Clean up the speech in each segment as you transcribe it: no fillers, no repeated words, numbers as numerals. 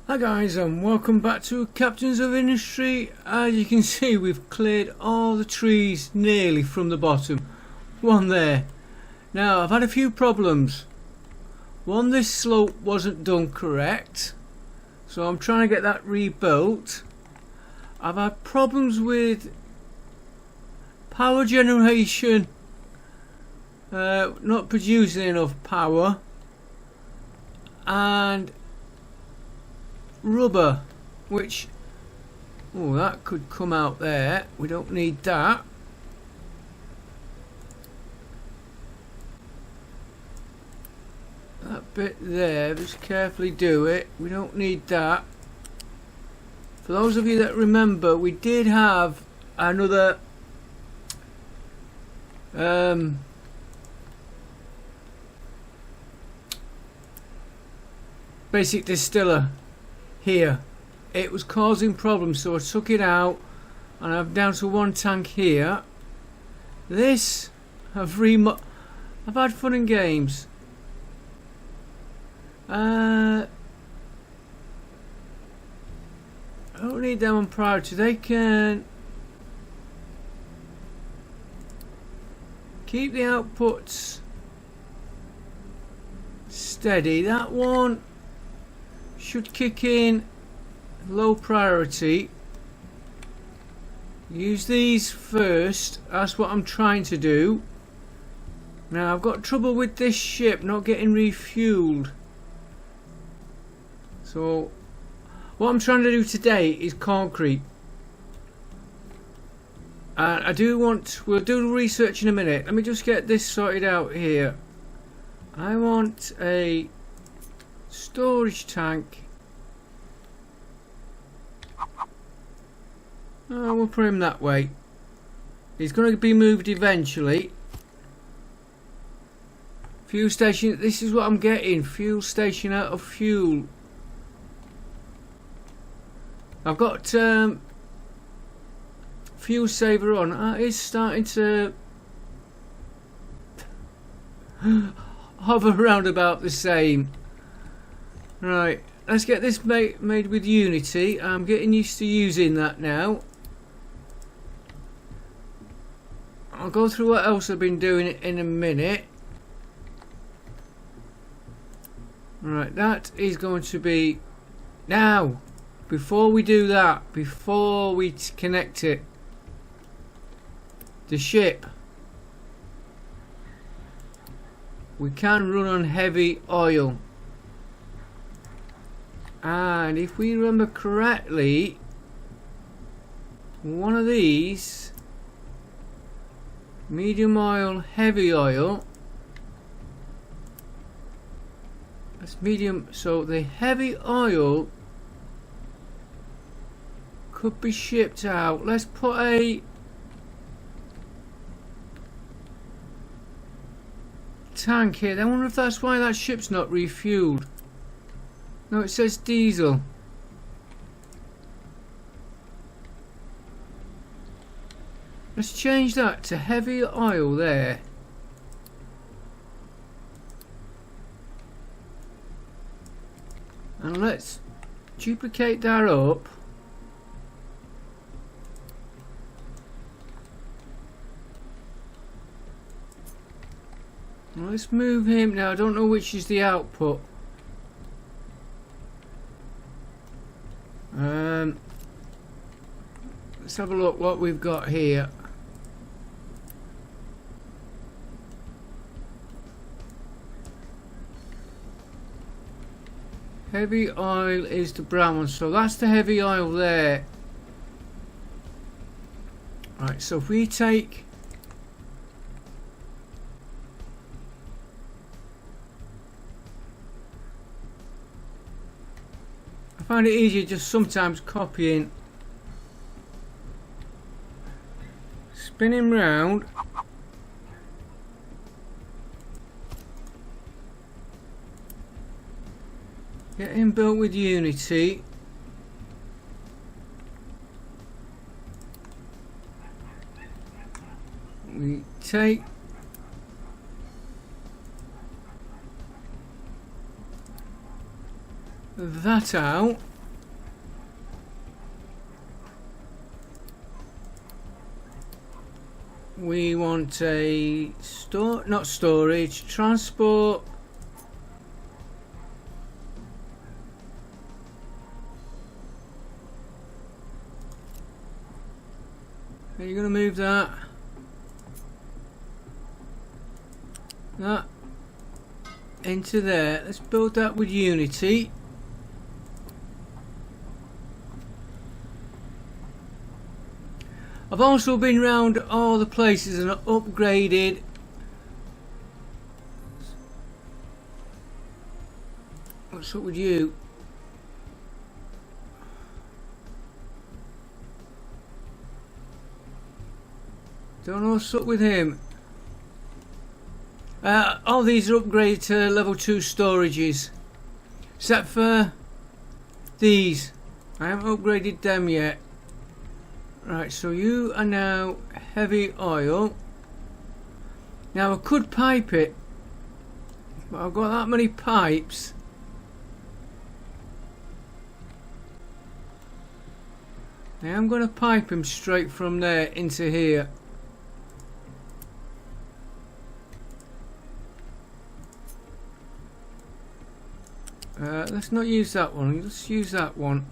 Hi guys, and welcome back to Captains of Industry. As you can see, we've cleared all the trees nearly from the bottom. One there. Now I've had a few problems. One, this slope wasn't done correct, so I'm trying to get that rebuilt. I've had problems with power generation, not producing enough power, and rubber, which, oh, that could come out there. We don't need that. That bit there, just carefully do it. We don't need that. For those of you that remember, we did have another basic distiller here. It was causing problems, so I took it out and I'm down to one tank here. This I've had fun and games. I don't need them on priority. They can keep the outputs steady. That one should kick in low priority. Use these first. That's what I'm trying to do. Now I've got trouble with this ship not getting refueled. So what I'm trying to do today is concrete. And we'll do the research in a minute. Let me just get this sorted out here. I want a storage tank. Oh, we'll put him that way. He's going to be moved eventually. Fuel station. This is what I'm getting. Fuel station out of fuel. I've got fuel saver on. It's starting to hover around about the same. Right, let's get this made with Unity. I'm getting used to using that now. I'll go through what else I've been doing in a minute. Right, that is going to be now. Before we do that, before we connect it, the ship, we can run on heavy oil. And if we remember correctly, one of these, medium oil, heavy oil, that's medium, so the heavy oil could be shipped out. Let's put a tank here. I wonder if that's why that ship's not refueled. No, it says diesel. Let's change that to heavy oil there. And let's duplicate that up. Let's move him now. I don't know which is the output. Let's have a look what we've got here. Heavy oil is the brown one, so that's the heavy oil there. Right, so if we take I find it easier just sometimes copying, spinning round, getting built with Unity. We take that out. we want a not storage, transport. Are you going to move that? That into there. Let's build that with Unity. I've also been round all the places and upgraded. What's up with you? Don't know what's up with him. All these are upgraded to level 2 storages. Except for these. I haven't upgraded them yet. Right, so you are now heavy oil. Now I could pipe it, but I've got that many pipes. I am going to pipe him straight from there into here. Let's not use that one, let's use that one.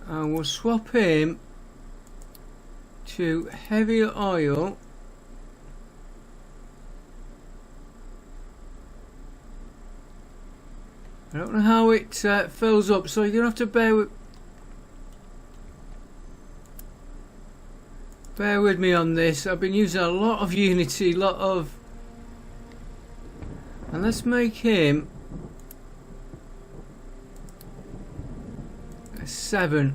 And we'll swap him to heavy oil. I don't know how it fills up, so you're going to have to bear with me on this. I've been using a lot of Unity, and let's make him a 7.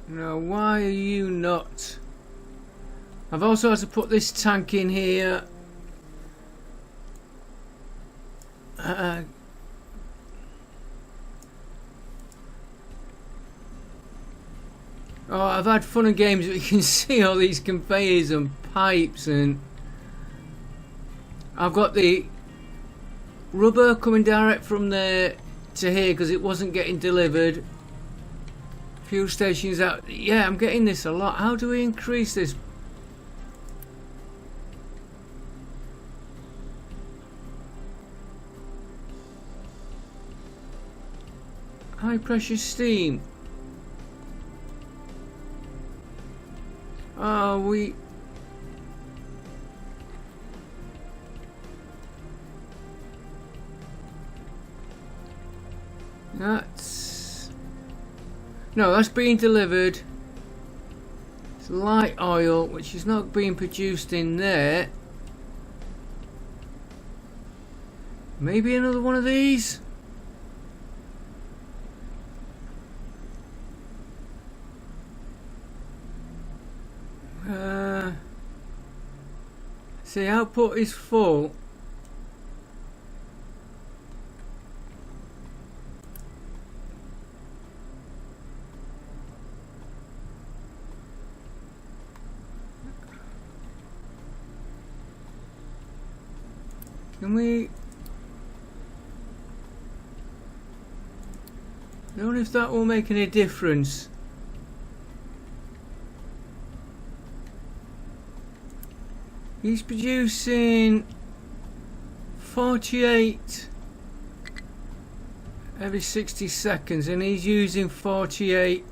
Now why are you not? I've also had to put this tank in here. Oh, I've had fun and games, but you can see all these conveyors and pipes, and I've got the rubber coming direct from there to here because it wasn't getting delivered. Fuel stations out. Yeah, I'm getting this a lot. How do we increase this? High pressure steam. Oh, that's being delivered. It's light oil, which is not being produced in there. Maybe another one of these. See, output is full. Can we? I don't know if that will make any difference. He's producing 48 every 60 seconds, and he's using 48.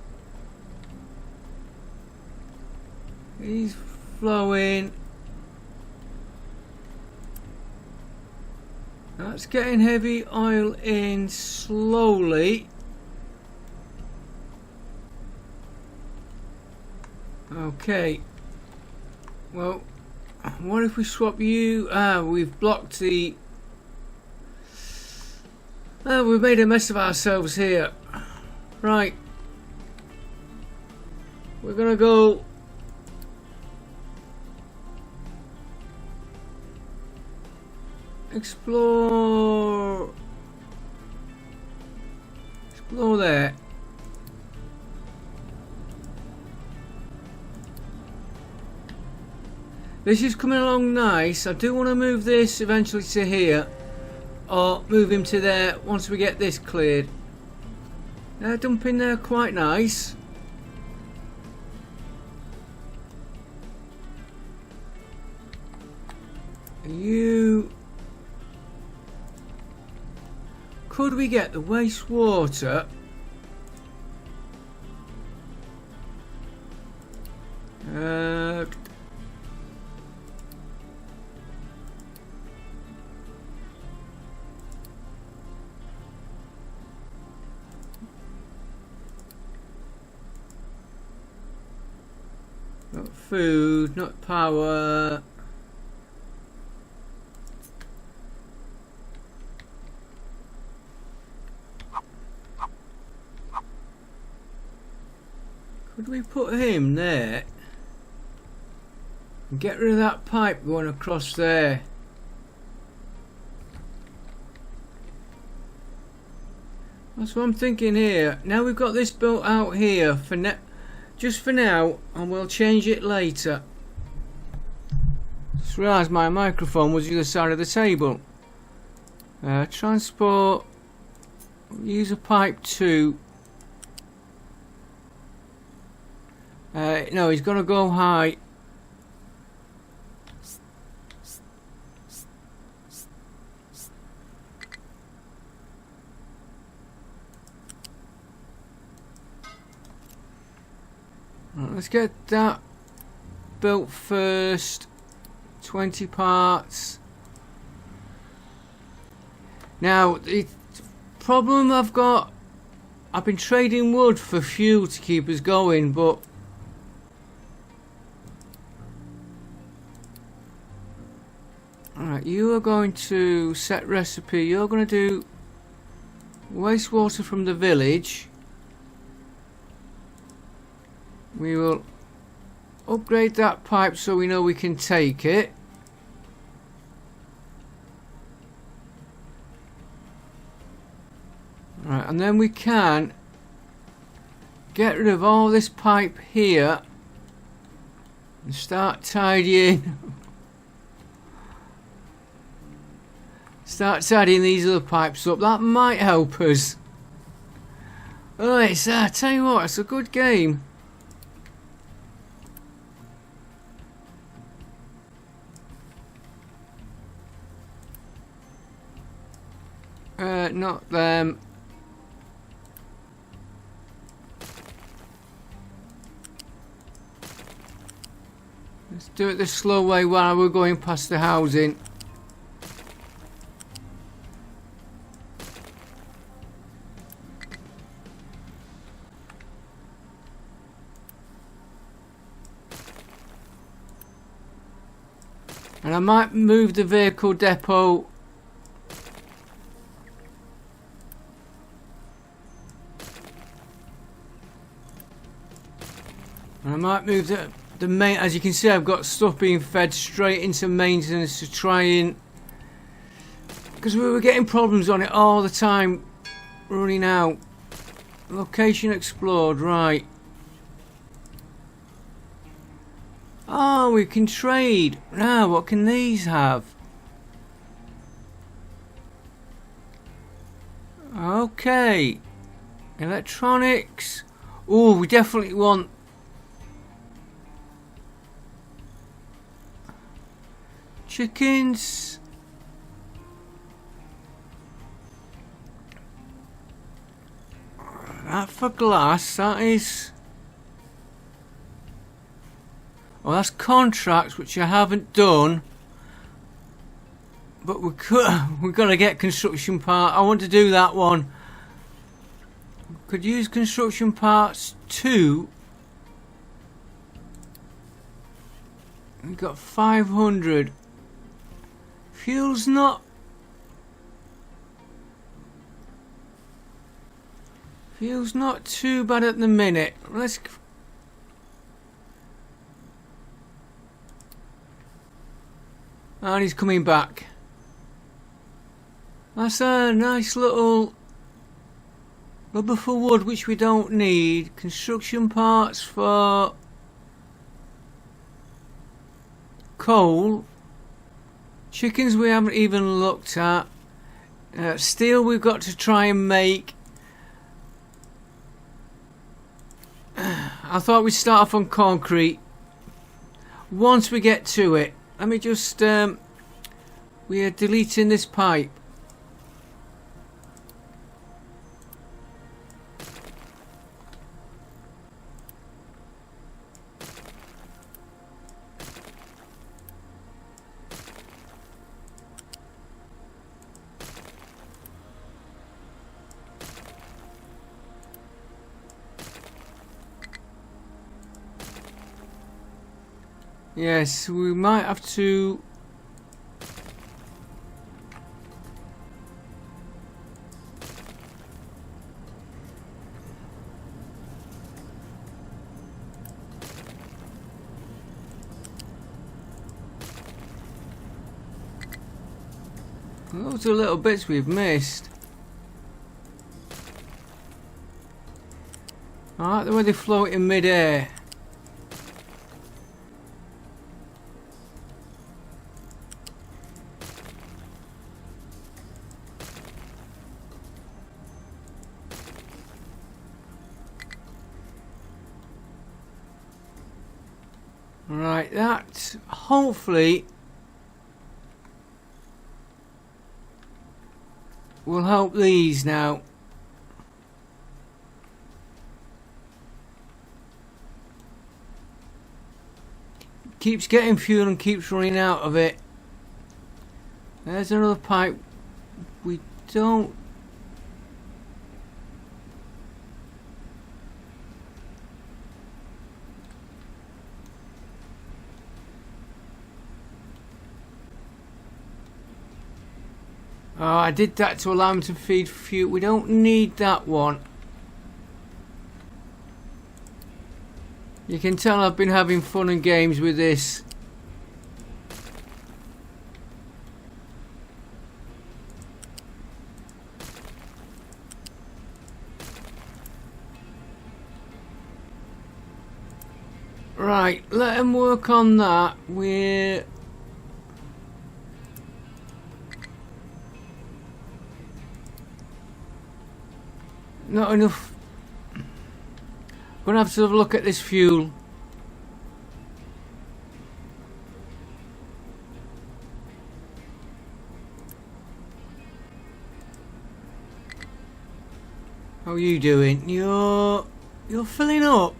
He's flowing. That's getting heavy oil in slowly. Okay. Well, what if we swap you? We've blocked the... we've made a mess of ourselves here. Right. We're gonna go... Explore there. This is coming along nice. I do want to move this eventually to here. or move him to there once we get this cleared. Dump in there, quite nice. You... Could we get the wastewater? Not food, not power. Could we put him there? And get rid of that pipe going across there. That's what I'm thinking here. Now we've got this built out here for just for now, and we'll change it later. Just realised my microphone was the other side of the table. Transport. Use a pipe 2. No, he's got to go high. Right, let's get that built first. 20 parts. Now, the problem I've got, I've been trading wood for fuel to keep us going, but alright, you are going to set recipe. You're going to do wastewater from the village. We will upgrade that pipe so we know we can take it. Right, and then we can get rid of all this pipe here and start tidying. Start tidying these other pipes up. That might help us. Oh, it's I tell you what, it's a good game. Not them. Let's do it the slow way while we're going past the housing. And I might move the vehicle depot . And I might move the main, as you can see I've got stuff being fed straight into maintenance to try and, because we were getting problems on it all the time, running out. Location explored, right. Oh, we can trade. Now, what can these have? Okay. Electronics. Oh, we definitely want chickens. That for glass, that is. Oh, that's contracts, which I haven't done. But we've got to get construction part. I want to do that one. Could use construction parts 2. We've got 500. Fuel's not. Fuel's not too bad at the minute. Let's. And he's coming back. That's a nice little rubber for wood, which we don't need. Construction parts for coal. Chickens we haven't even looked at. Steel we've got to try and make. I thought we'd start off on concrete. Once we get to it, let me just we are deleting this pipe. Yes, we might have to. Those are little bits we've missed. I like the way they float in mid-air. Right, that hopefully will help these now. Keeps getting fuel and keeps running out of it. There's another pipe. We don't. Oh, I did that to allow him to feed fuel. We don't need that one. You can tell I've been having fun and games with this. Right, let him work on that. We're not enough. Gonna have to have a look at this fuel. How are you doing? You're filling up.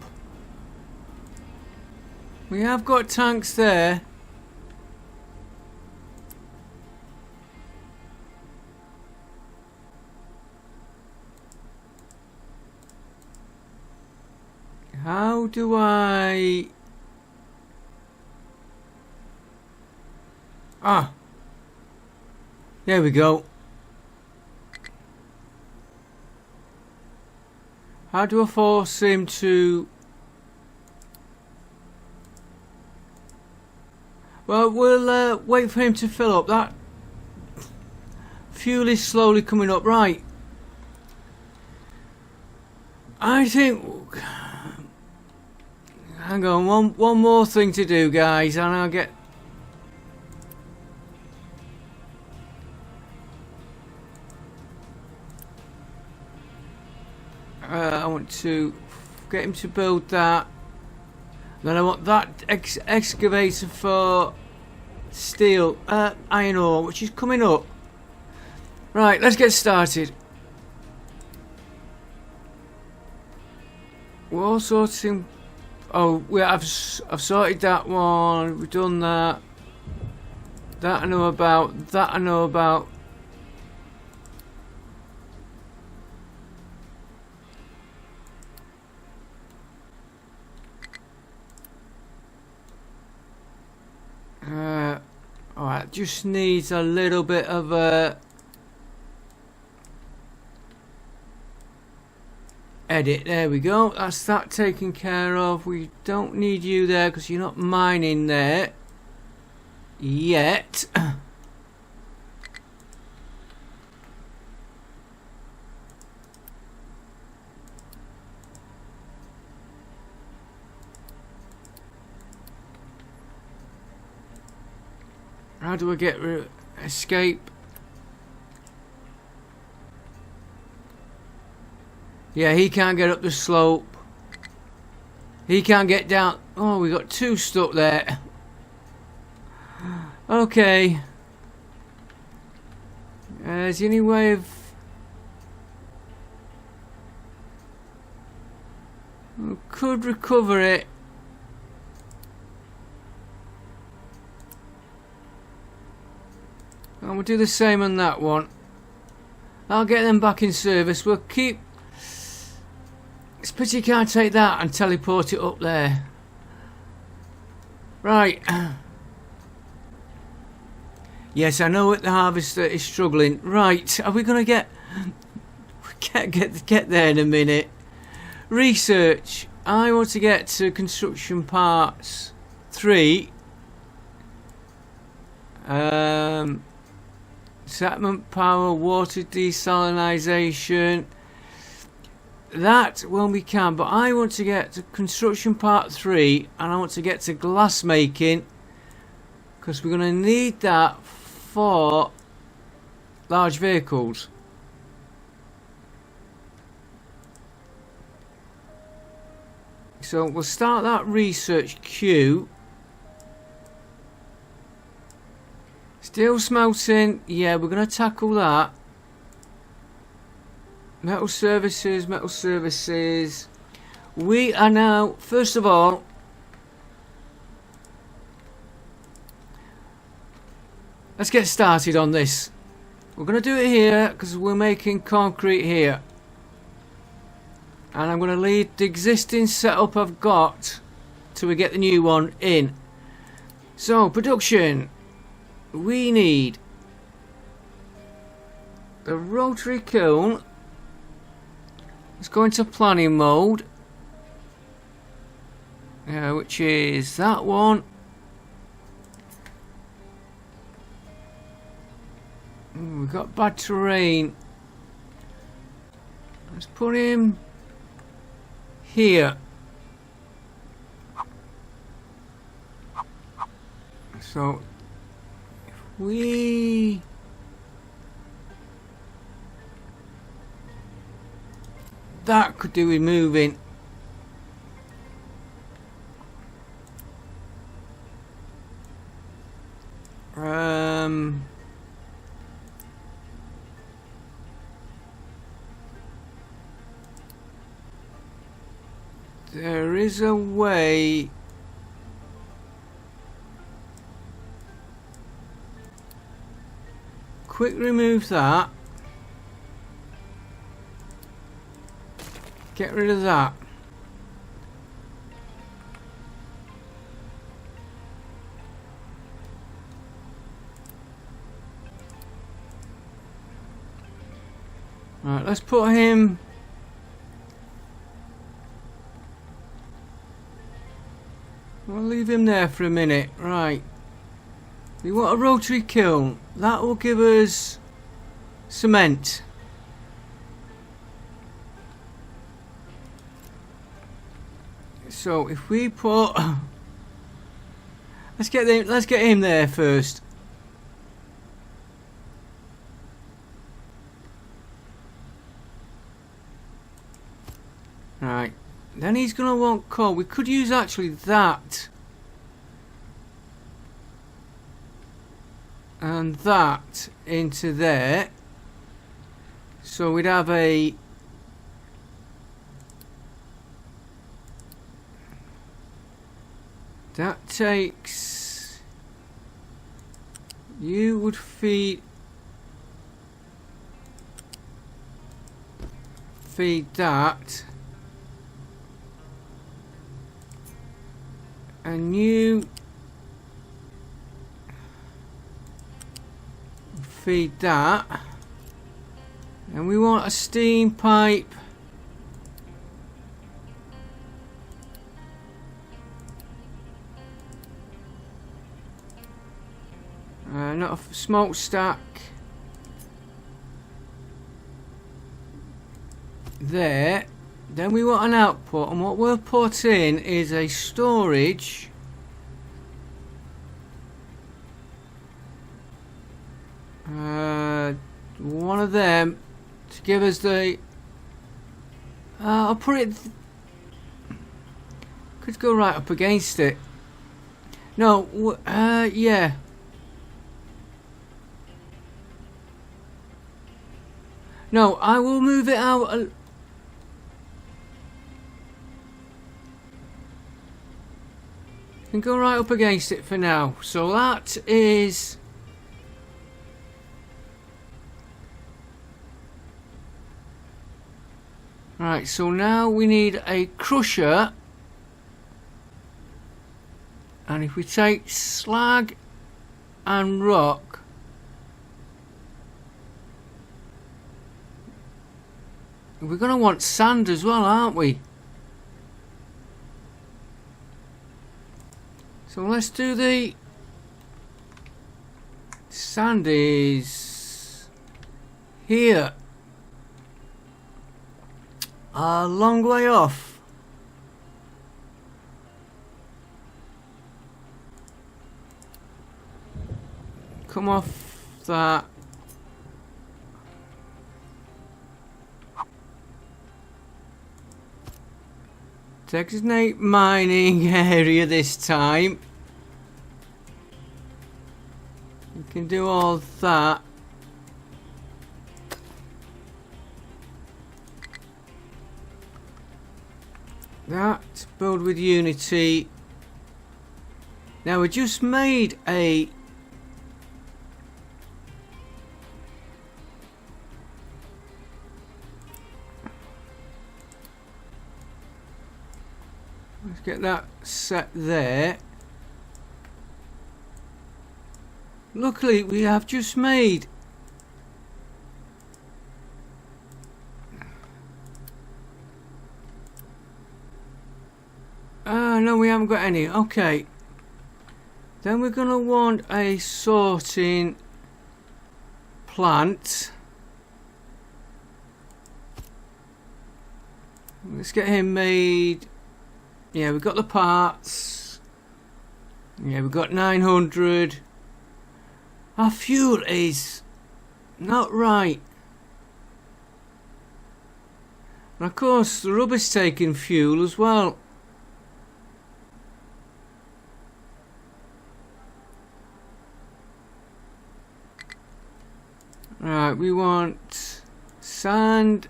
We have got tanks there. How do I... Ah. There we go. How do I force him to... Well, we'll wait for him to fill up. That fuel is slowly coming up. Right. I think... Hang on, one more thing to do, guys, and I'll get... I want to get him to build that. Then I want that excavator for steel, iron ore, which is coming up. Right, let's get started. We're all sorting. Oh, I've sorted that one. We've done that. That I know about. That I know about. Alright, just needs a little bit of a edit. There we go. That's that taken care of. We don't need you there because you're not mining there yet. How do I get escape? Yeah, he can't get up the slope. He can't get down. Oh, we got two stuck there. Okay. Is there any way of... we could recover it. And we'll do the same on that one. I'll get them back in service. We'll keep... it's pity you can't take that and teleport it up there. Right. Yes, I know that the harvester is struggling. Right, are we going to get... get there in a minute. Research. I want to get to construction parts 3. Settlement power, water desalination. That when we can, but I want to get to construction part 3 and I want to get to glass making because we're going to need that for large vehicles. So we'll start that research queue. Steel smelting, yeah, we're going to tackle that. Metal services, metal services. We are now, first of all, let's get started on this. We're going to do it here because we're making concrete here. And I'm going to leave the existing setup I've got till we get the new one in. So, production. We need the rotary kiln. Let's go into planning mode. Which is that one. We've got bad terrain. Let's put him here. So we that could do with moving. There is a way. Quick remove that. Get rid of that. Right, let's put him. We'll leave him there for a minute. Right. We want a rotary kiln. That will give us cement. So if we put, let's get him there first. Right. Then he's gonna want coal. We could use actually that. And that into there. So we'd have a that takes, you would feed that, and you feed that, and we want a steam pipe. Not a smokestack there. Then we want an output, and what we'll put in is a storage. One of them to give us the I'll put it... Could go right up against it. No, yeah. No, I will move it out. And go right up against it for now. So that is... Right, so now we need a crusher. And if we take slag and rock, we're going to want sand as well, aren't we? So let's do the... Sand is here. A long way off. Come off that. Designate mining area this time. We can do all that. That, build with Unity. Now we just made a... Let's get that set there. Luckily we have just made... No, we haven't got any. Okay. Then we're going to want a sorting plant. Let's get him made. Yeah, we've got the parts. Yeah, we've got 900. Our fuel is not right. And of course, the rubber's taking fuel as well. Right, we want sand,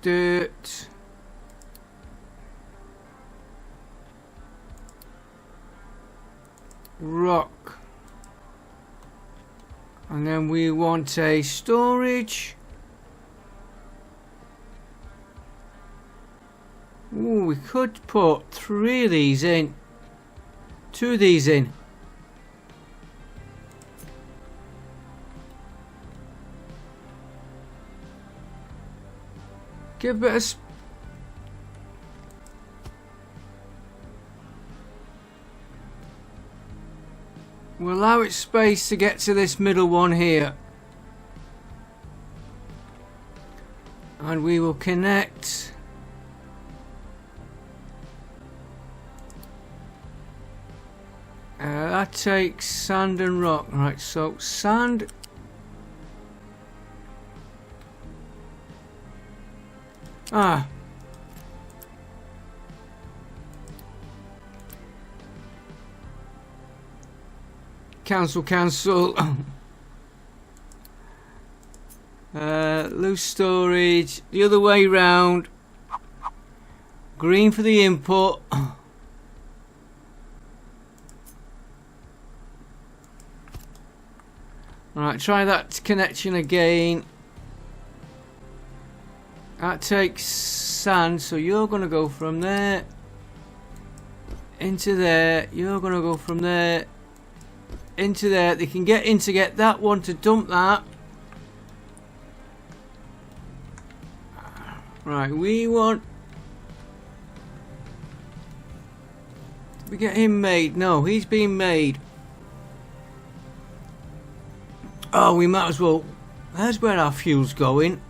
dirt, rock, and then we want a storage. Ooh, we could put 3 of these in. 2 of these in. Give a bit of we'll allow it space to get to this middle one here. And we will connect that takes sand and rock. Right, so sand. Cancel. Loose storage. The other way round. Green for the input. Alright, try that connection again. That takes sand, so you're going to go from there into there. You're going to go from there into there. They can get in to get that one to dump that. Right, we want... Did we get him made? No, he's been made. Oh, we might as well... There's where our fuel's going.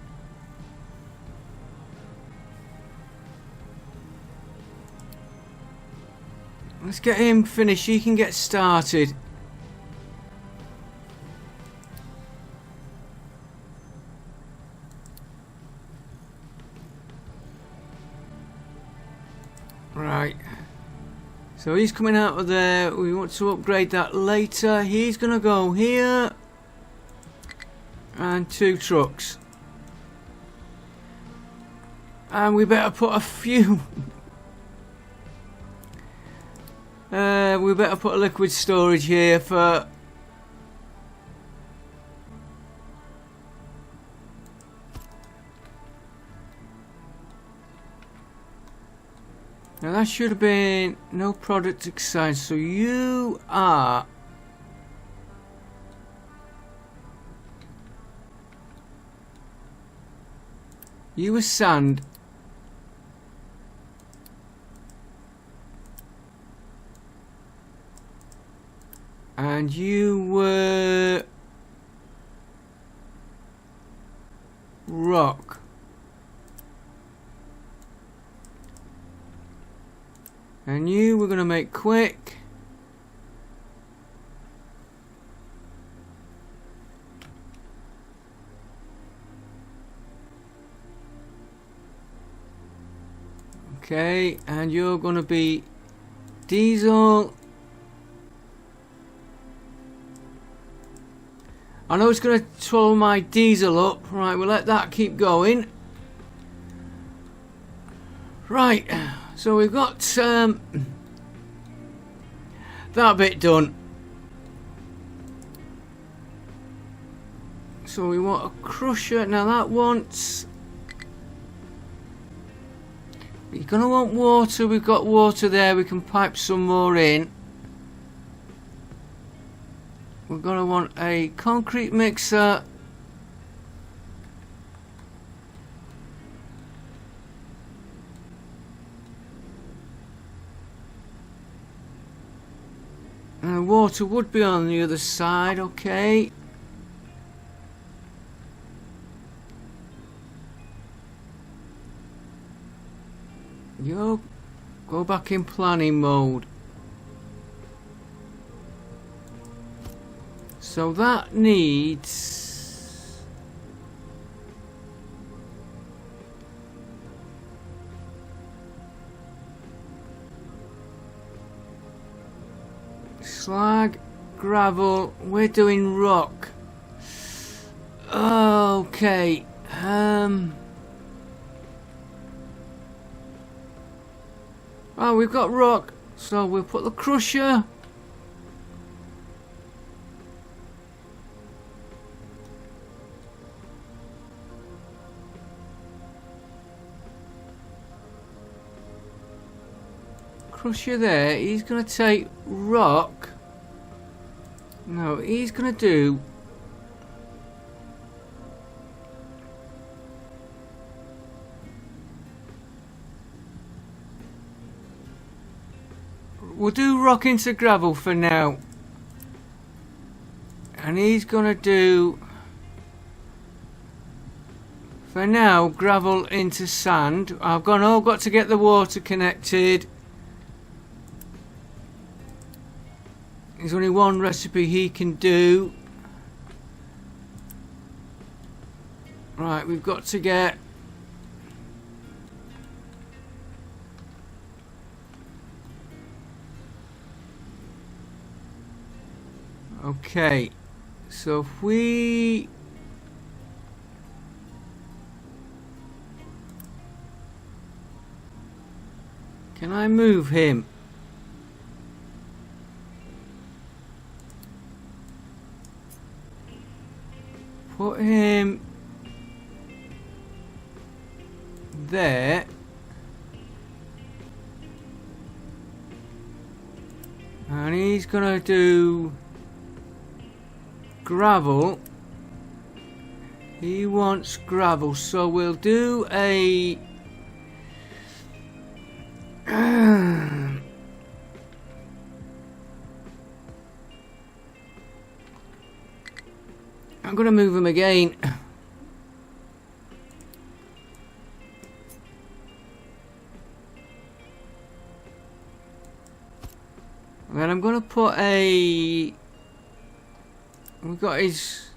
Let's get him finished. He can get started. Right. So he's coming out of there. We want to upgrade that later. He's going to go here. And 2 trucks. And we better put a few... we better put a liquid storage here for... Now that should have been no product excited. So you are... You were sand. And you were... rock. And you were going to make quick. Okay, and you're going to be diesel. I know it's going to swallow my diesel up. Right, we'll let that keep going. Right, so we've got that bit done. So we want a crusher. Now that wants... You're going to want water. We've got water there. We can pipe some more in. We're going to want a concrete mixer. And water would be on the other side, okay. Yo, go back in planning mode. So that needs... slag, gravel, we're doing rock. Okay, oh, we've got rock, so we'll put the crusher. Crusher there. He's going to take rock. No, he's going to do... We'll do rock into gravel for now. And he's going to do... For now, gravel into sand. I've got to get the water connected. There's only one recipe he can do. Right, we've got to get... Okay, so if we... Can I move him? Put him there. And he's gonna do gravel. He wants gravel, so we'll do a I'm gonna move him again. And then I'm gonna put a... We've got his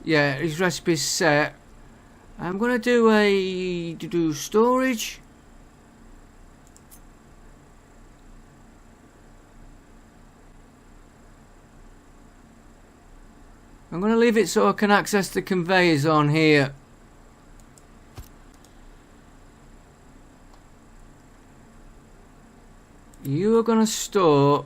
recipes set. I'm gonna do a storage. I'm going to leave it so I can access the conveyors on here. You are going to store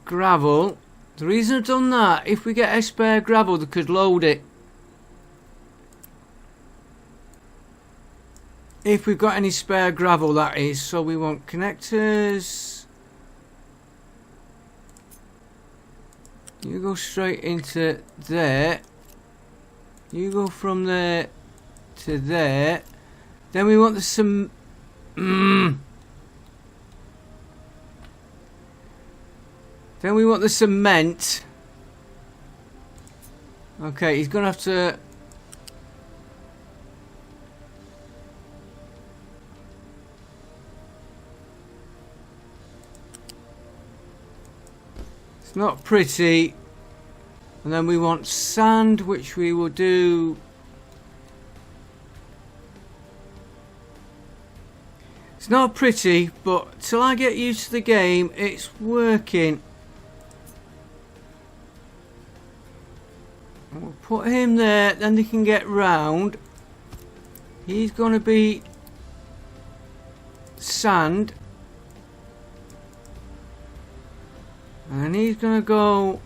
gravel. The reason I've done that, if we get a spare gravel, they could load it. If we've got any spare gravel, that is. So we want connectors. You go straight into there. You go from there to there. Then we want the some. Then we want the cement. Okay, he's gonna have to. It's not pretty. And then we want sand, which we will do. It's not pretty, but till I get used to the game, it's working. We'll put him there, then they can get round. He's going to be sand. And he's going to go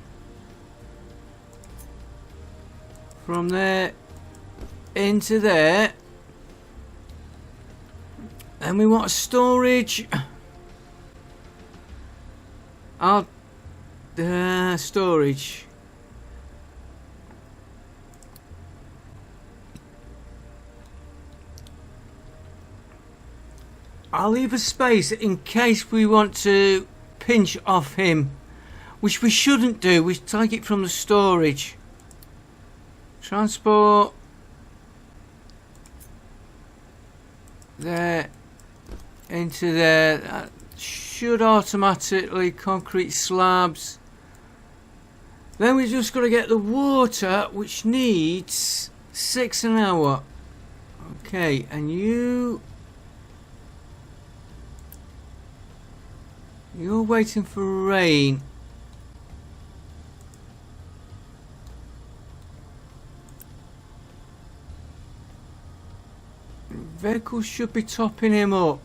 from there into there. And we want storage. Storage. I'll leave a space in case we want to pinch off him, which we shouldn't do. We take it from the storage. Transport. There. Into there. That should automatically concrete slabs. Then we just got to get the water, which needs 6 an hour. Okay, and you're waiting for rain. Vehicles should be topping him up.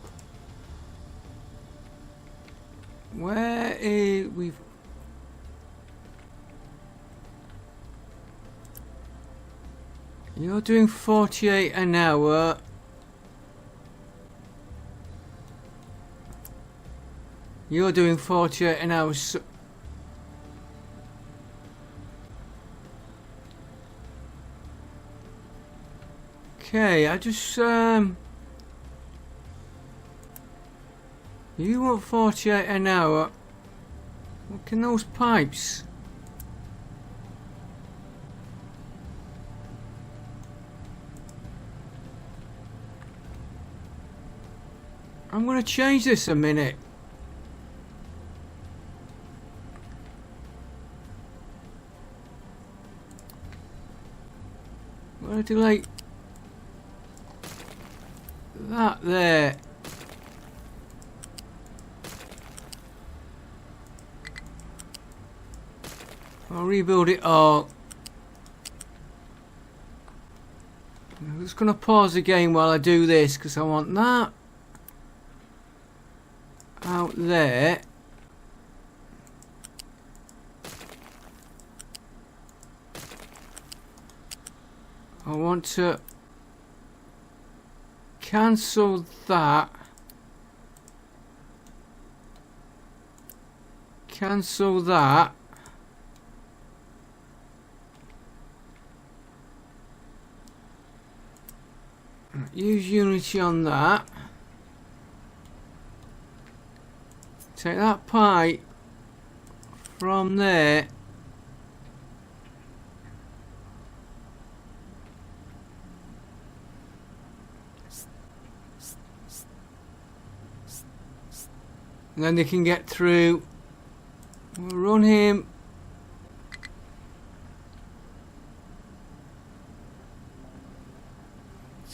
Where is we've You're doing 48 an hour. You're doing 48 an hour. So okay, I just you want 48 an hour. Look in those pipes. I'm going to change this a minute. I'm going to delete that there. I'll rebuild it all. I'm just going to pause the game while I do this because I want that out there. I want to cancel that. Cancel that. Use Unity on that. Take that pipe from there. And then they can get through. We'll run him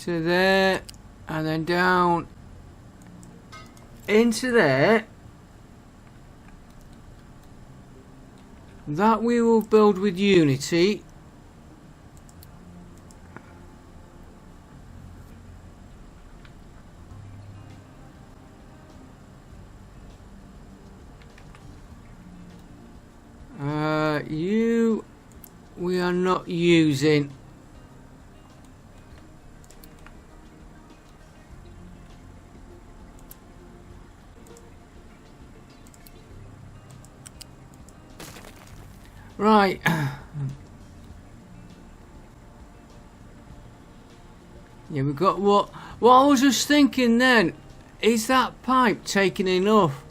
to there and then down into there. That we will build with Unity. You we are not using. Right. Yeah, we've got what I was just thinking then, is that pipe taking enough?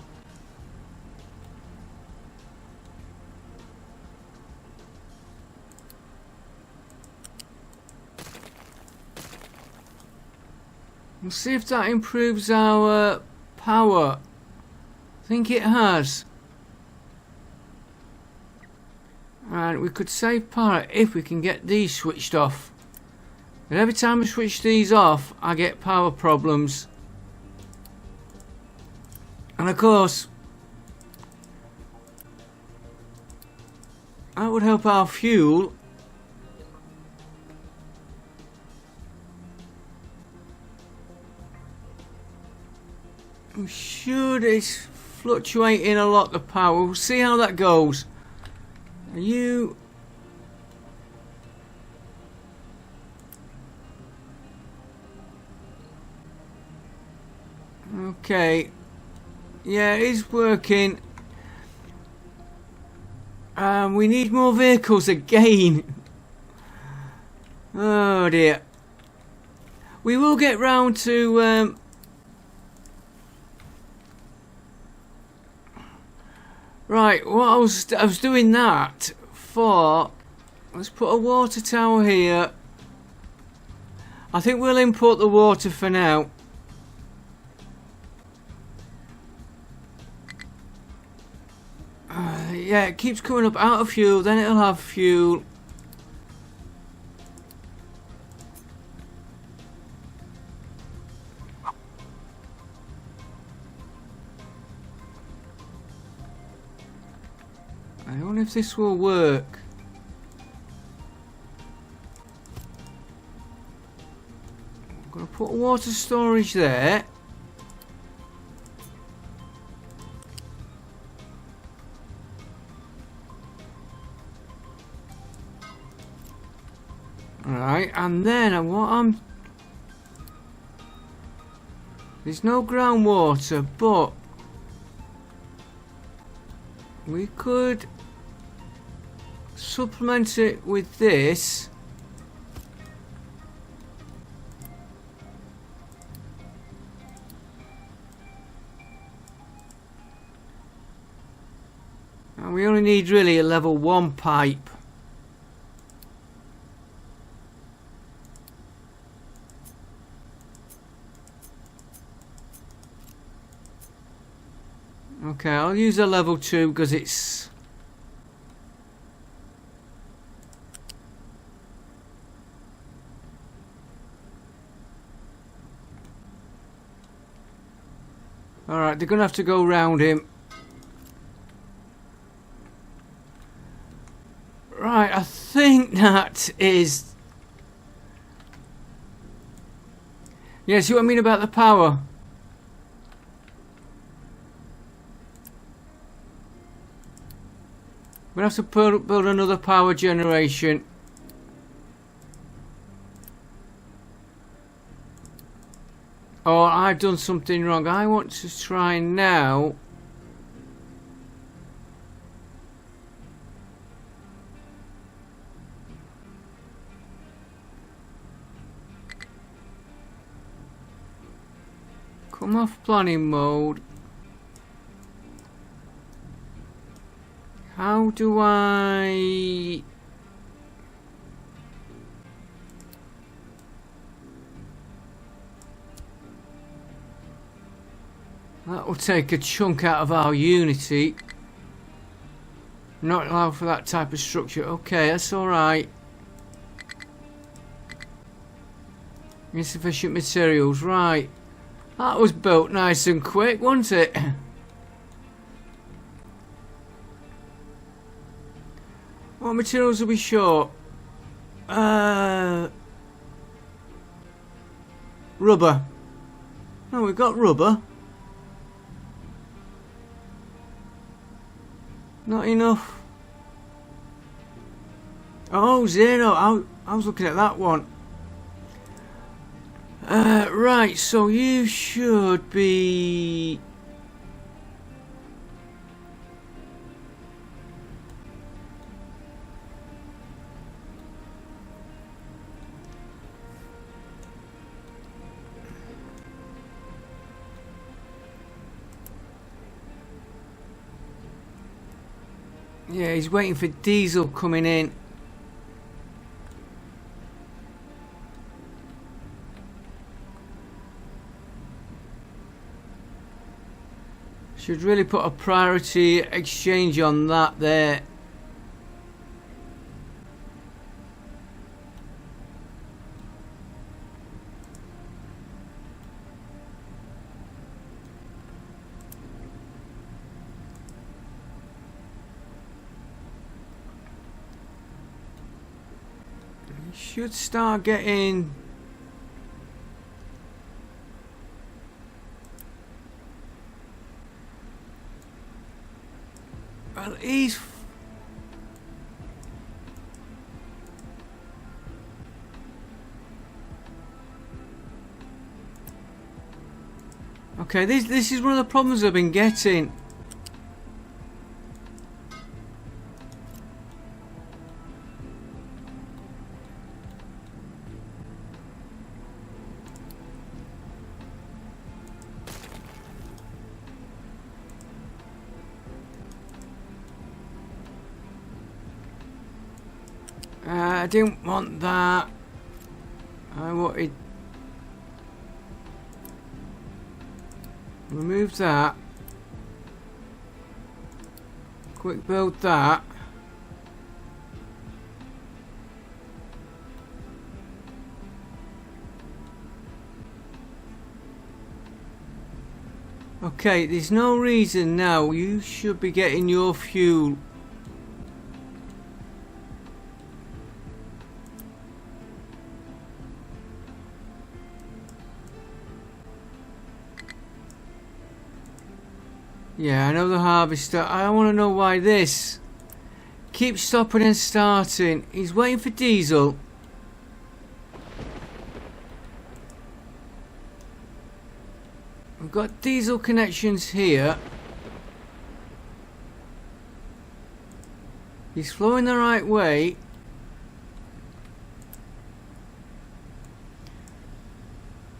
We'll see if that improves our power. I think it has. And we could save power if we can get these switched off. And every time I switch these off, I get power problems. And of course, that would help our fuel. I'm sure it's fluctuating a lot, the power. We'll see how that goes. Are you... Okay. Yeah, it is working. We need more vehicles again. Oh dear. We will get round to... Right, what I was doing that for... Let's put a water tower here. I think we'll import the water for now. Yeah, it keeps coming up out of fuel, then it'll have fuel. I wonder if this will work. I'm going to put water storage there. Alright, and then what there's no groundwater, but we could supplement it with this. And we only need really a level 1 pipe. Okay, I'll use a level 2 because it's... Alright, they're going to have to go round him. Right, I think that is... Yeah, see what I mean about the power? We'll have to build another power generation. Oh, I've done something wrong. I want to try now. Come off planning mode. How do I... That will take a chunk out of our Unity. Not allowed for that type of structure. Okay, that's alright. Insufficient materials, right. That was built nice and quick, wasn't it? What materials are we short? Rubber. No, we've got rubber. Not enough. Oh, 0. I was looking at that one. Right, so you should be... Yeah, he's waiting for diesel coming in. Should really put a priority exchange on that there. Should start getting... Well, he's... Okay, this is one of the problems I've been getting. I didn't want that. I wanted... Remove that. Quick build that. Okay, there's no reason now. You should be getting your fuel. Yeah, I know the harvester. I want to know why this keeps stopping and starting. He's waiting for diesel. We've got diesel connections here. He's flowing the right way.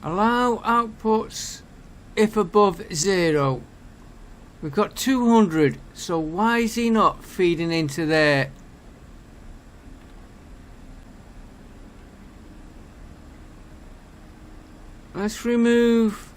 Allow outputs if above 0. We've got 200, so why is he not feeding into there? Let's remove...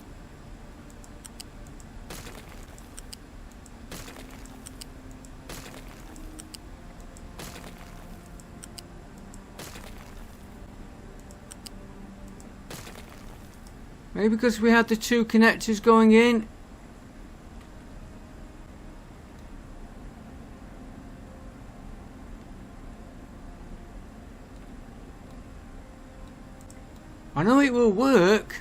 Maybe because we had the 2 connectors going in. I know it will work.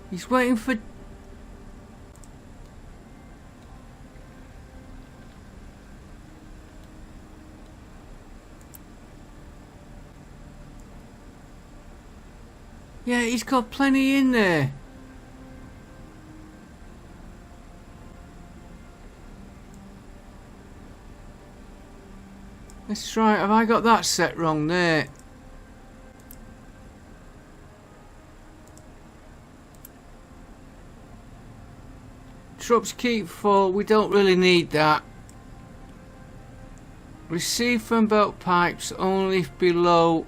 He's waiting for... Yeah, he's got plenty in there. Let's try. Have I got that set wrong there? Trucks keep full. We don't really need that. Receive from belt pipes only below.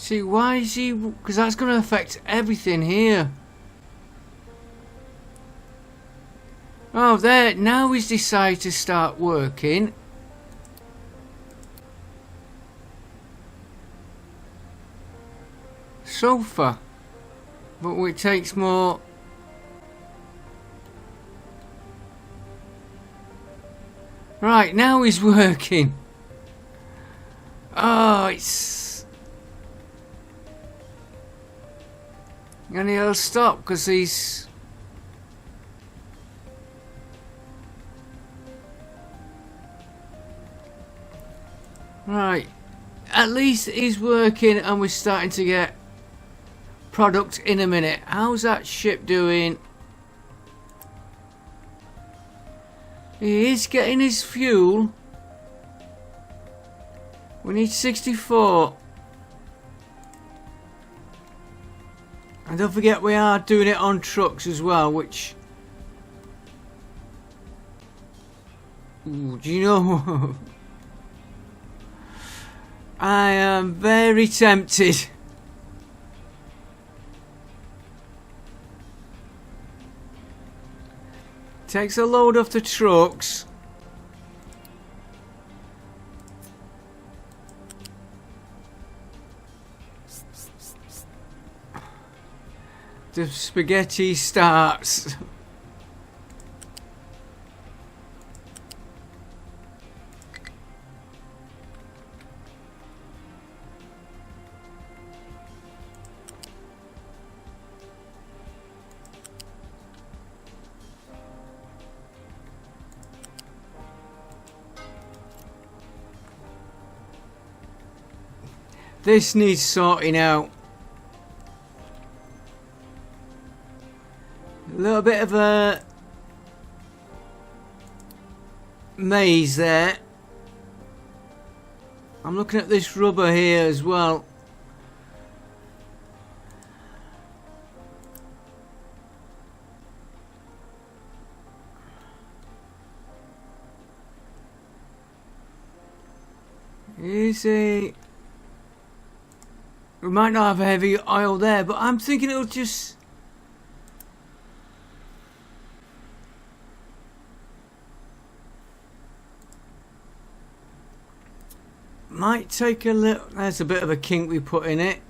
See, why is he... Because that's going to affect everything here. Oh, there. Now he's decided to start working. Sofa. But it takes more... Right, now he's working. Oh, it's... And he'll stop because he's... Right. At least he's working and we're starting to get product in a minute. How's that ship doing? He is getting his fuel. We need 64. And don't forget we are doing it on trucks as well, which... Ooh, do you know... I am very tempted. Takes a load off the trucks. The spaghetti starts. This needs sorting out. A little bit of a maze there. I'm looking at this rubber here as well. Easy. We might not have heavy oil there, but I'm thinking it'll just... Might take a little... There's a bit of a kink we put in it.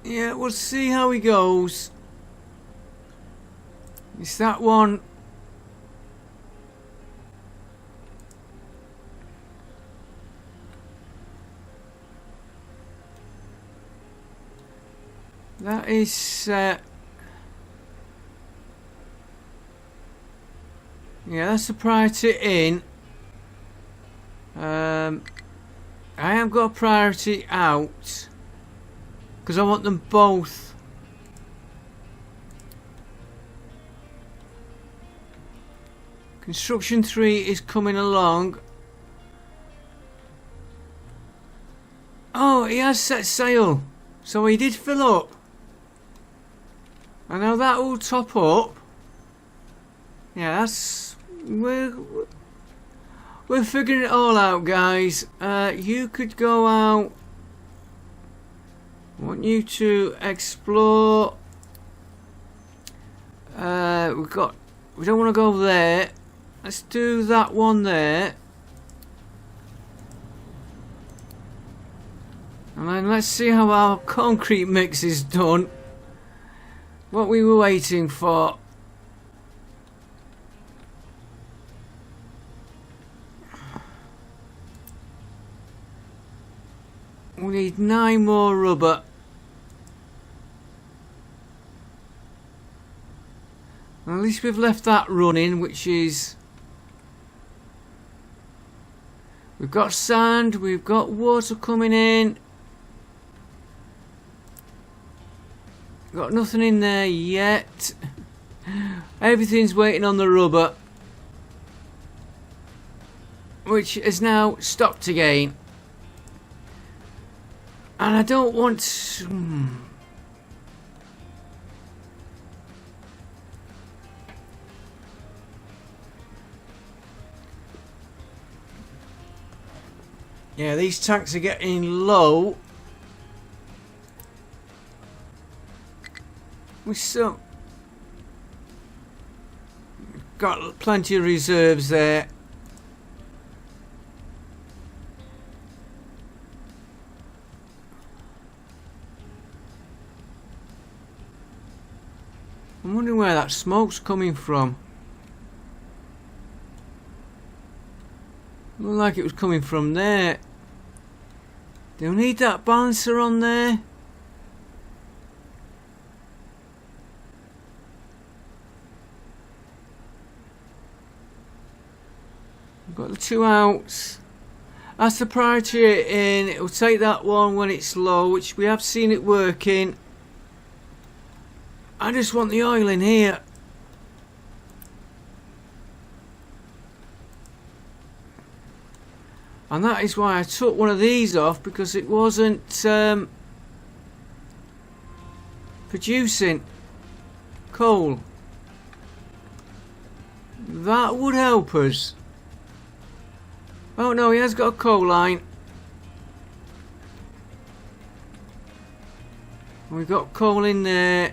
Yeah, we'll see how he goes. It's that one. That is... yeah, that's a priority in. I have got a priority out. Because I want them both. Construction 3 is coming along. Oh, he has set sail. So he did fill up. And now that will top up. Yeah, that's... We're figuring it all out, guys. You could go out... I want you to explore. We don't want to go there. Let's do that one there. And then let's see how our concrete mix is done. What we were waiting for. We need 9 more rubber. At least we've left that running, which is... We've got sand, we've got water coming in. Got nothing in there yet. Everything's waiting on the rubber, which has now stopped again. And I don't want... Yeah, these tanks are getting low. We still got plenty of reserves there. I'm wondering where that smoke's coming from. Looked like it was coming from there. Do we need that balancer on there? We've got the 2 outs. That's the priority in. It'll take that one when it's low, which we have seen it working. I just want the oil in here. And that is why I took one of these off, because it wasn't producing coal. That would help us. Oh no, he has got a coal line. We've got coal in there.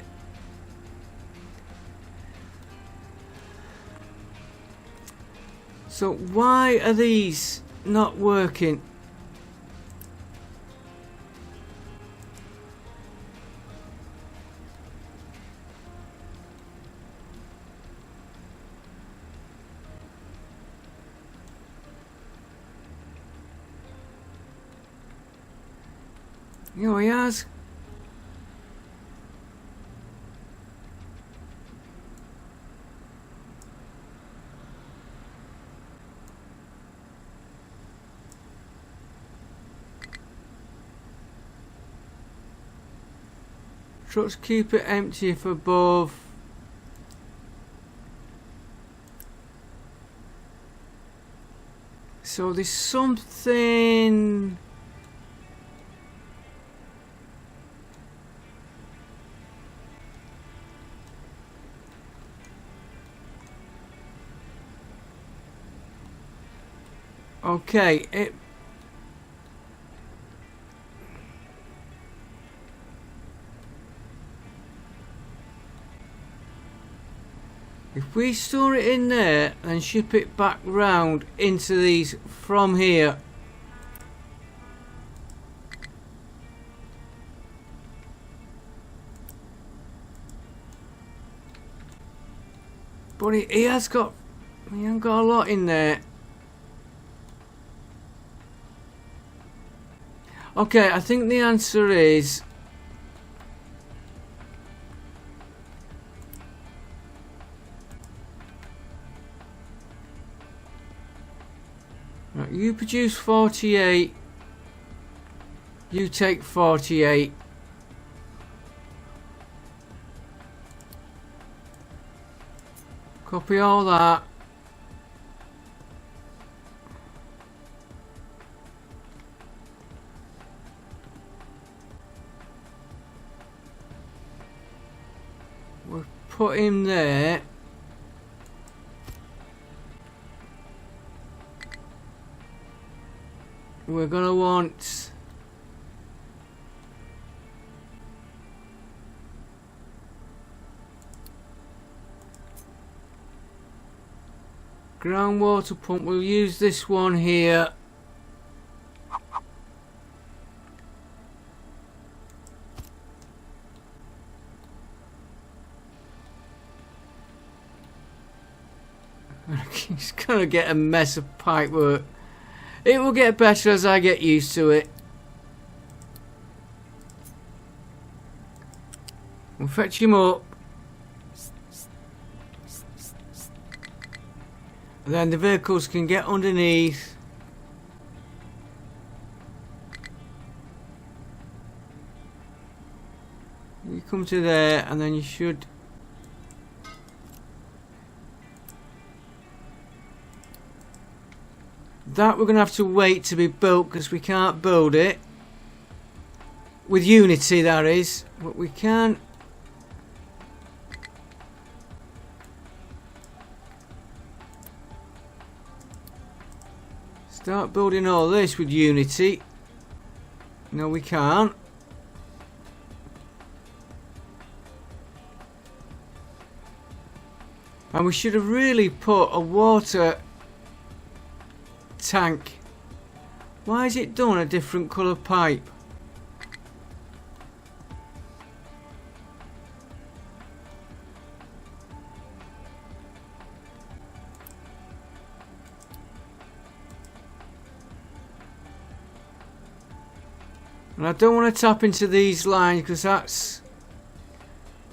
So why are these not working? You know, he has. Trucks keep it empty if above. So there's something. Okay, if we store it in there and ship it back round into these from here, but he hasn't got a lot in there. Okay, I think the answer is right, you produce 48, you take 48. Copy all that. We'll put him there. We're gonna want groundwater pump. We'll use this one here. It's gonna get a mess of pipe work. It will get better as I get used to it. We'll fetch him up. And then the vehicles can get underneath. You come to there and then you should... That we're going to have to wait to be built because we can't build it. With Unity, that is. But we can... start building all this with Unity. No, we can't. And we should have really put a water tank. Why is it done a different colour pipe? And I don't want to tap into these lines because that's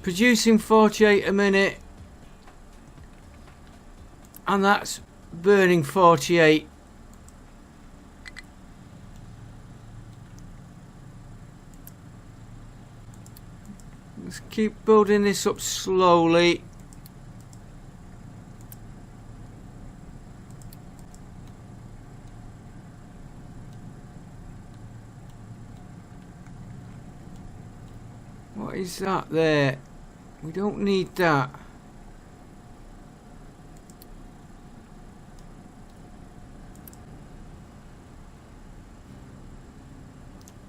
producing 48 a minute and that's burning 48. Let's keep building this up slowly. What is that there? We don't need that.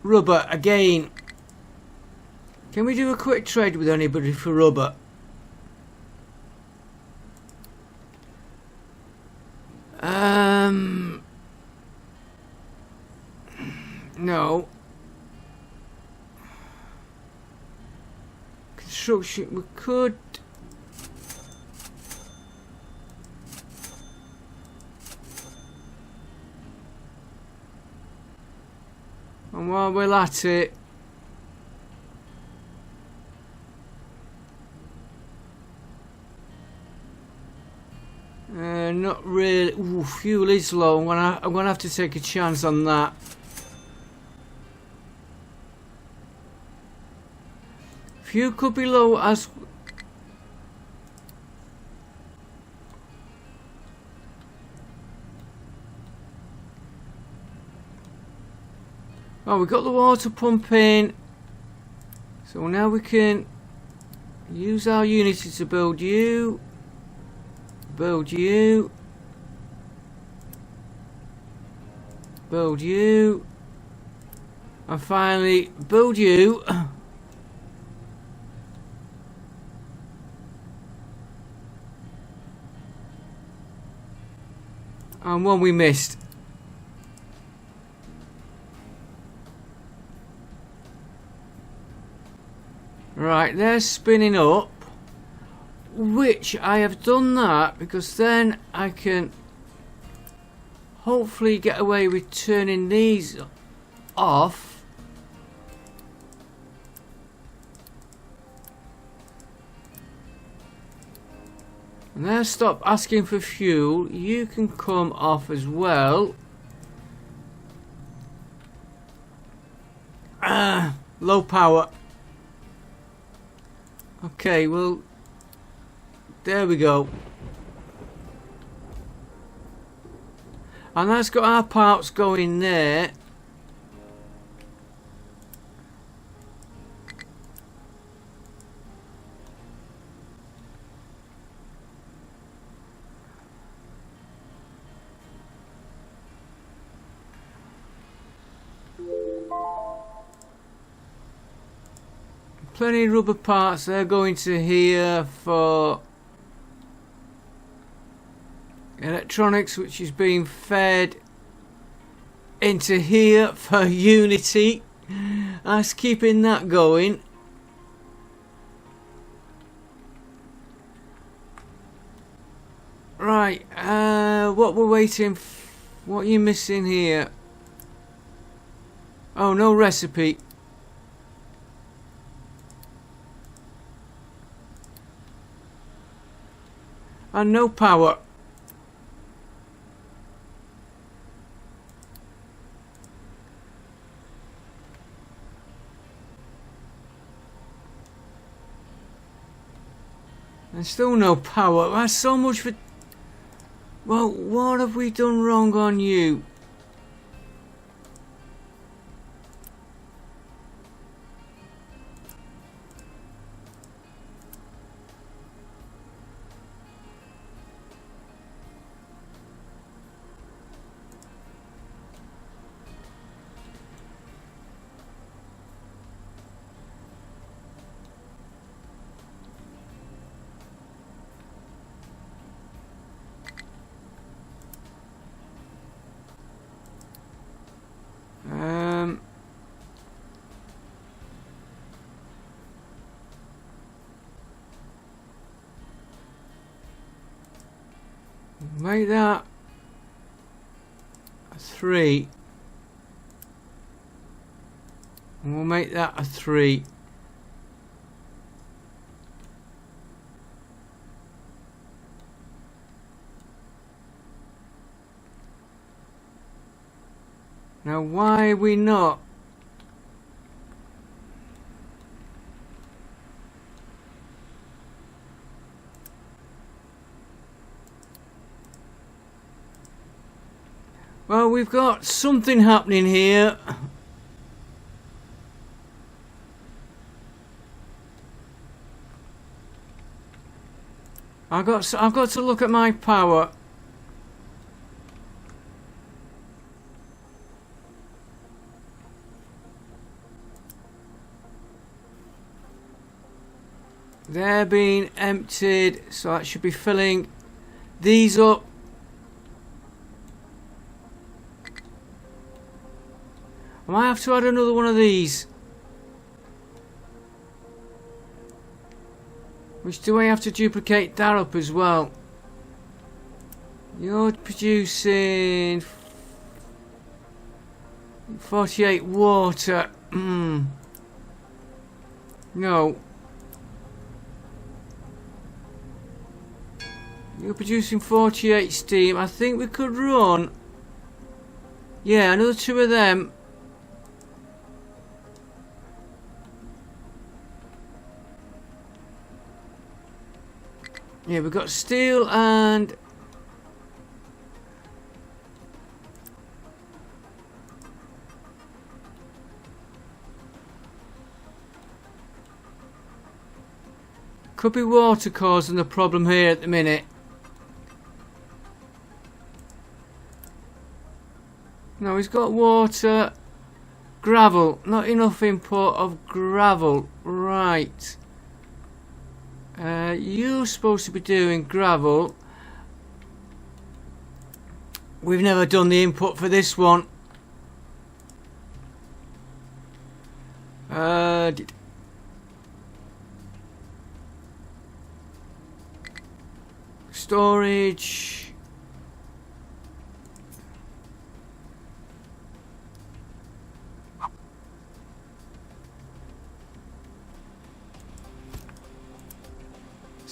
Rubber again. Can we do a quick trade with anybody for rubber? No. Construction, we could. And while we're at it, not really. Ooh, fuel is low. I'm gonna have to take a chance on that. Fuel could be low as. Oh, we got the water pump in, so now we can use our Unity to build you, build you, build you, and finally build you. And one we missed. Right, they're spinning up, which I have done that because then I can hopefully get away with turning these off. And then stop asking for fuel. You can come off as well. Low power. Okay, well, there we go. And that's got our parts going there. Plenty of rubber parts, they're going to here for electronics, which is being fed into here for Unity. That's keeping that going. Right, what we're waiting what are you missing here? Oh, no recipe. And no power. And still no power. That's so much for... Well, what have we done wrong on you? Make that a 3. And we'll make that a 3. Now why are we not? Well, we've got something happening here. I've got to look at my power. They're being emptied, so that should be filling these up. I might have to add another one of these. Which do I have to duplicate that up as well? You're producing 48 water. No. You're producing 48 steam. I think we could run. Yeah, another 2 of them. Yeah, we've got steel and could be water causing the problem here at the minute. No, he's got water, gravel, not enough import of gravel, right. You're supposed to be doing gravel. We've never done the input for this one. Storage.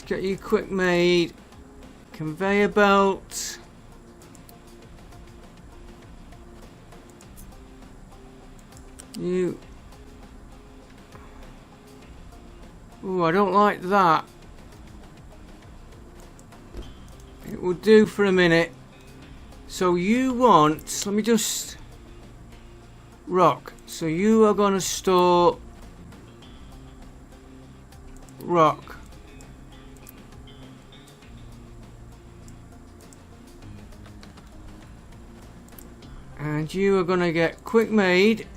Get you quick made conveyor belt. You. Oh, I don't like that. It will do for a minute. So you want, let me just rock. So you are going to store rock. And you are going to get quick made.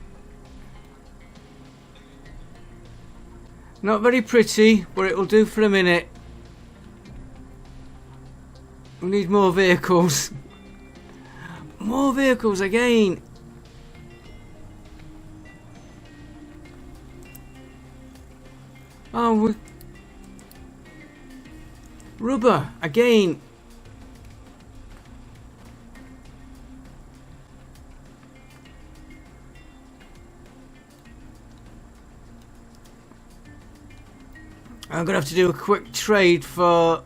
Not very pretty, but it will do for a minute. We need more vehicles. More vehicles again. Oh, rubber again. I'm going to have to do a quick trade for...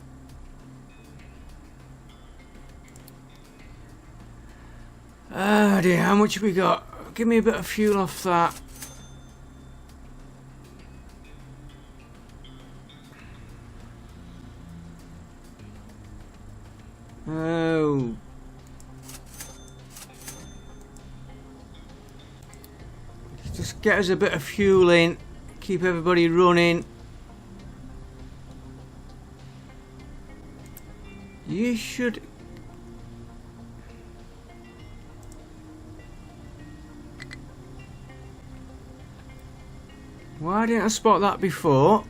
Oh dear, how much have we got? Give me a bit of fuel off that. Oh. Just get us a bit of fuel in. Keep everybody running. You should... Why didn't I spot that before?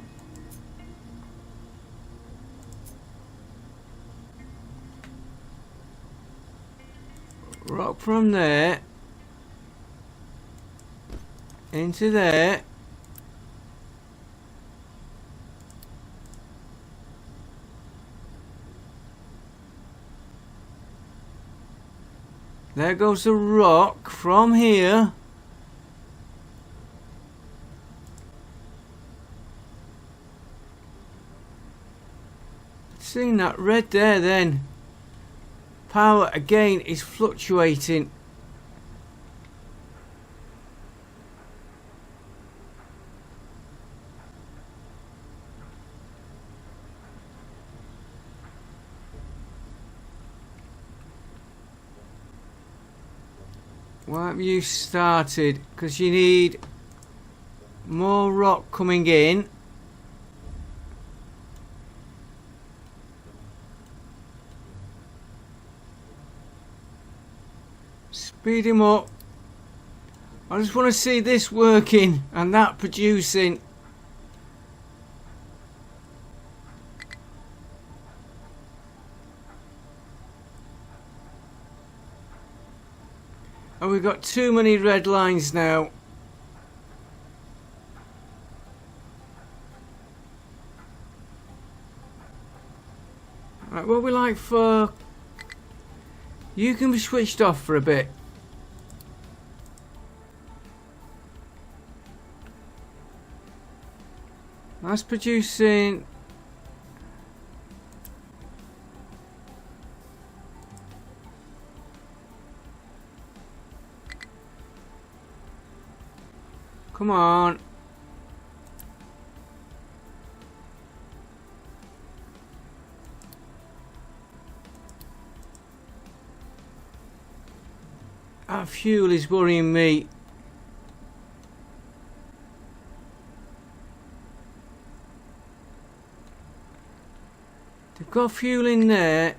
Rock from there into there. There goes the rock from here. Seeing that red there then. Power again is fluctuating. Why have you started? Because you need more rock coming in. Speed him up. I just want to see this working and that producing. And we've got too many red lines now. Right, what we like for... You can be switched off for a bit. That's producing... Come on. That fuel is worrying me. They've got fuel in there.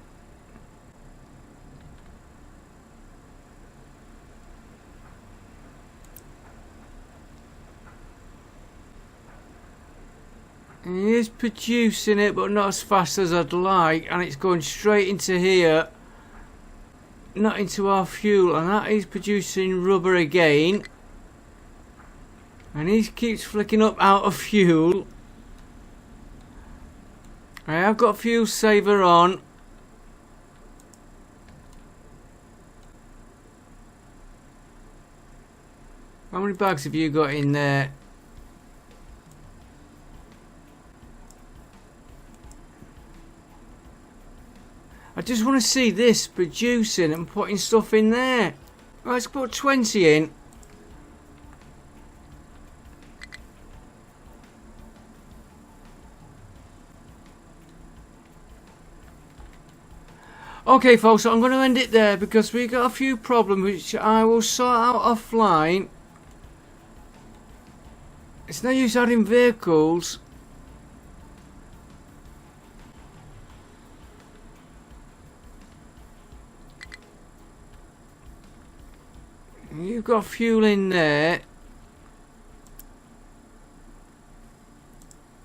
And he is producing it, but not as fast as I'd like, and it's going straight into here, not into our fuel, and that is producing rubber again. And he keeps flicking up out of fuel. I have got fuel saver on. How many bags have you got in there? I just want to see this producing and putting stuff in there. Let's put 20 in. Okay folks, so I'm going to end it there because we got a few problems which I will sort out offline. It's no use adding vehicles. You've got fuel in there.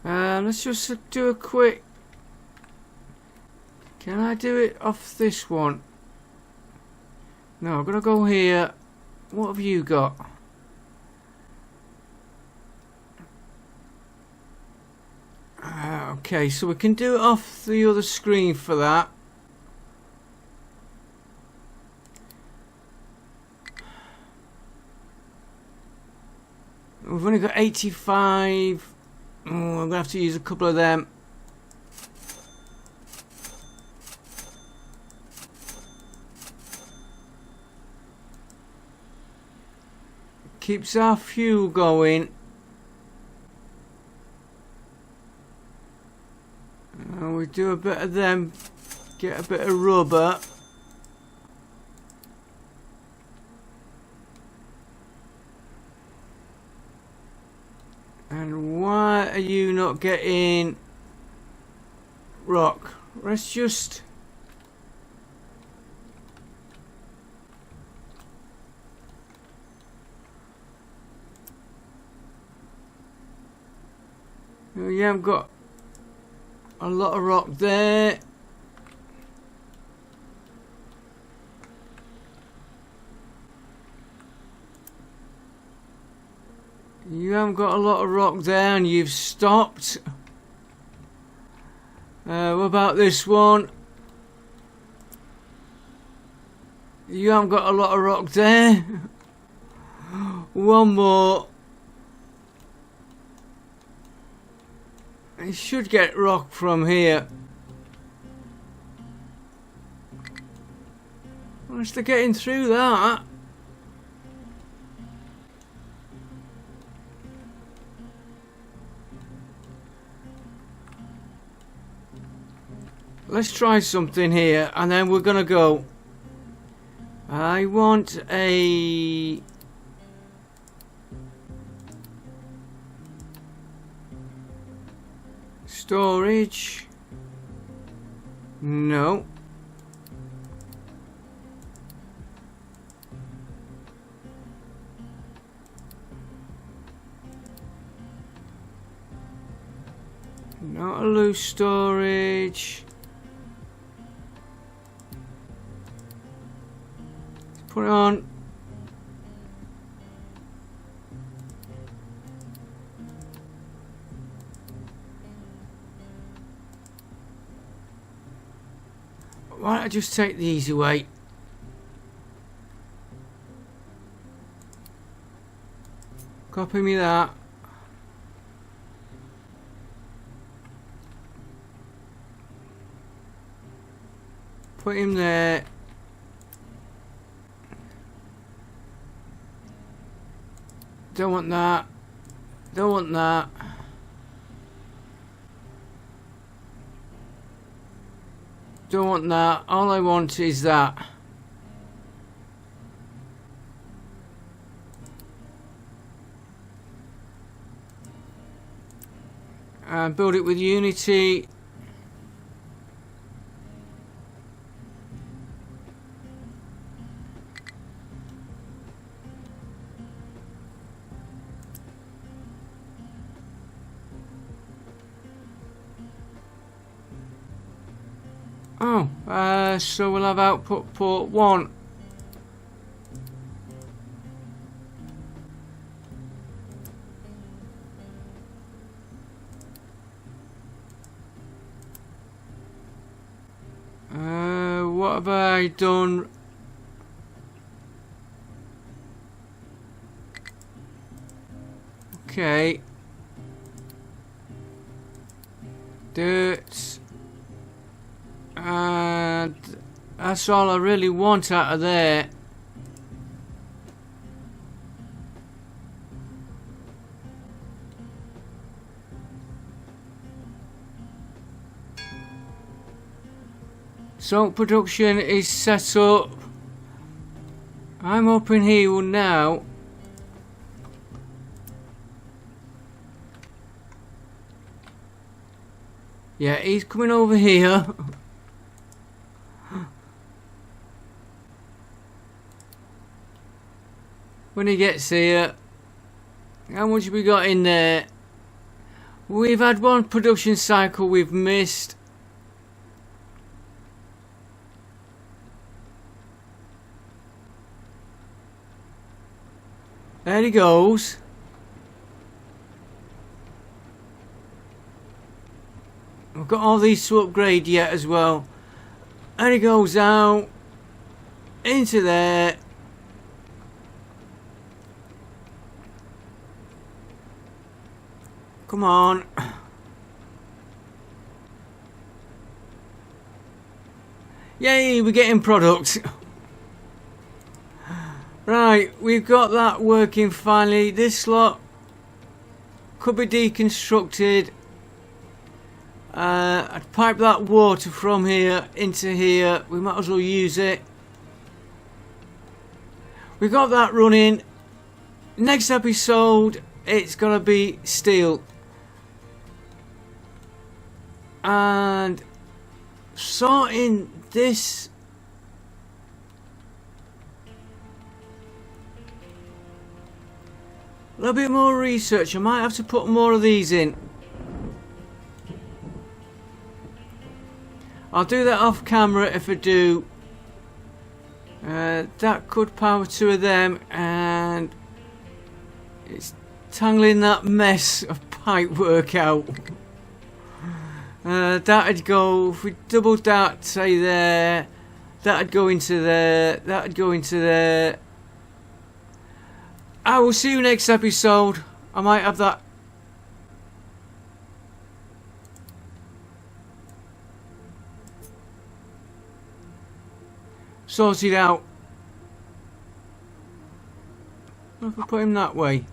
Let's just do a quick... Can I do it off this one? No, I've got to go here. What have you got? Okay, so we can do it off the other screen for that. We've only got 85. Oh, I'm going to have to use a couple of them. Keeps our fuel going. And we do a bit of them. Get a bit of rubber. And why are you not getting rock? Let's just... You haven't got a lot of rock there. You haven't got a lot of rock there and you've stopped. What about this one? You haven't got a lot of rock there. One more. You should get rock from here. Once they're getting through that. Let's try something here and then we're gonna go. I want a storage. No. Not a loose storage. Put it on. Why don't I just take the easy way? Copy me that. Put him there. Don't want that. Don't want that. Don't want that. All I want is that. And build it with Unity. Oh, so we'll have output port 1. What have I done? Okay. Dirt. And that's all I really want out of there. Salt production is set up. I'm hoping he will now. Yeah, he's coming over here. When he gets here, how much have we got in there? We've had one production cycle we've missed. There he goes. We've got all these to upgrade yet as well. And he goes out into there. Come on. Yay, we're getting products. Right, we've got that working finally. This slot could be deconstructed. I'd pipe that water from here into here. We might as well use it. We got that running. Next episode, it's gonna be steel. And sorting this. A little bit more research. I might have to put more of these in. I'll do that off camera if I do. That could power 2 of them, and it's tangling that mess of pipe work out. That'd go, if we doubled that, say there, That'd go into there. That'd go into there. I will see you next episode. I might have that. Sorted out. I can put him that way.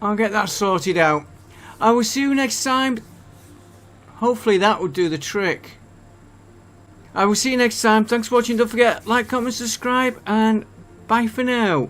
I'll get that sorted out. I will see you next time. Hopefully that will do the trick. I will see you next time. Thanks for watching. Don't forget, like, comment, subscribe, and bye for now.